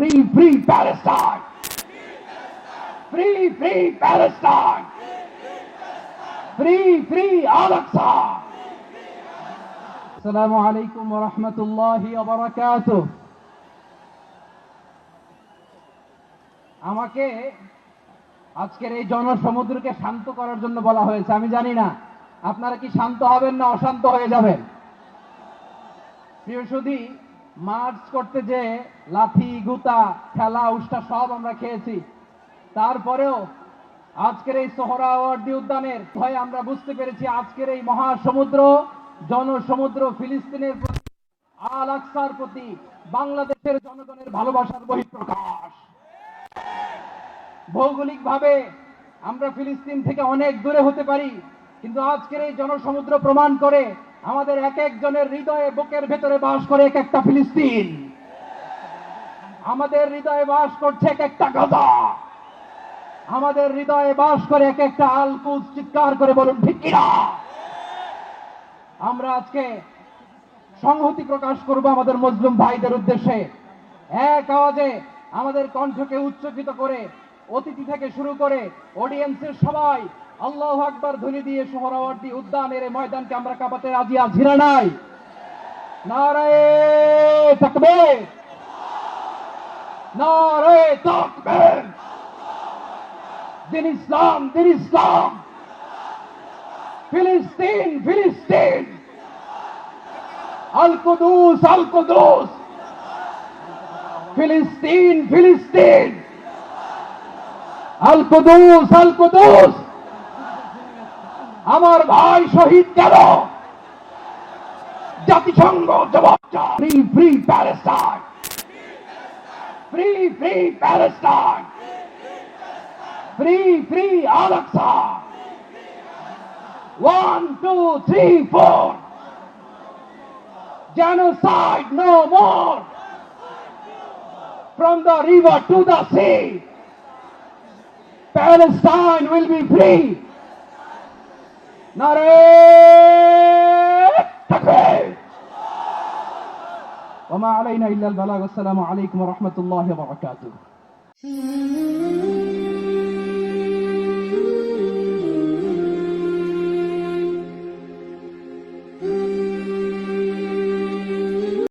Free, free Palestine! Free, free Palestine! Free, free Al-Aqsa! Assalamu alaikum wa rahmatullahi wa barakatuh. আমাকে আজকের এই জনসমুদ্রকে শান্ত করার জন্য বলা হয়েছে। আমি জানি না আপনারা কি শান্ত হবেন না অশান্ত হয়ে যাবেন। প্রিয় সুধী, মার্চ করতে যে লাথি গুতা খেলা উষ্টা সব আমরা খেয়েছি, তারপরেও আজকের এই সোহরাওয়ার্দী উদ্যানের ভয়ে আমরা বুঝতে পেরেছি আজকের এই মহাসমুদ্র জনসমুদ্র ফিলিস্তিনের প্রতি, আল আকসার প্রতি বাংলাদেশের জনগণের ভালোবাসার বহিঃপ্রকাশ। ভৌগোলিকভাবে আমরা ফিলিস্তিন থেকে অনেক দূরে হতে পারি, কিন্তু আজকের এই জনসমুদ্র প্রমাণ করে আমাদের এক একজনের হৃদয়ে বুকের ভেতরে বাস করে এক একটা ফিলিস্তিন। আমাদের হৃদয়ে বাস করছে এক একটা গাজা, আমাদের হৃদয়ে বাস করে এক একটা আল কুদস। চিৎকার করে বলুন ঠিক কিনা। আমরা আজকে সংহতি প্রকাশ করব আমাদের মুসলিম ভাইদের উদ্দেশ্যে। এক আওয়াজে আমাদের কণ্ঠকে উচ্চকিত করে অতিথি থেকে শুরু করে অডিয়েন্সের সবাই আল্লাহু আকবার ধ্বনি দিয়ে সোহরাওয়ার্দী উদ্যানের এই ময়দানকে আমরা কাঁপাতে রাজি আছি না নাই? নারায়ে তাকবীর, নারায়ে তাকবীর। দিন ইসলাম, দিন ইসলাম। ফিলিস্তিন, ফিলিস্তিন। আল কুদুস, আল কুদুস। ফিলিস্তিন, ফিলিস্তিন। আল কুদুস, আল কুদুস। আমার ভাই শহীদ কেন? জাতিসংঘ জবাব চায়। Free, free Palestine. Free, free Palestine. Free, free Al Aqsa. 1, 2, 3, 4. Genocide no more. From the river to the sea, Palestine will be free. Narey takbir. وما علينا إلا البلاغ. والسلام عليكم ورحمة الله وبركاته.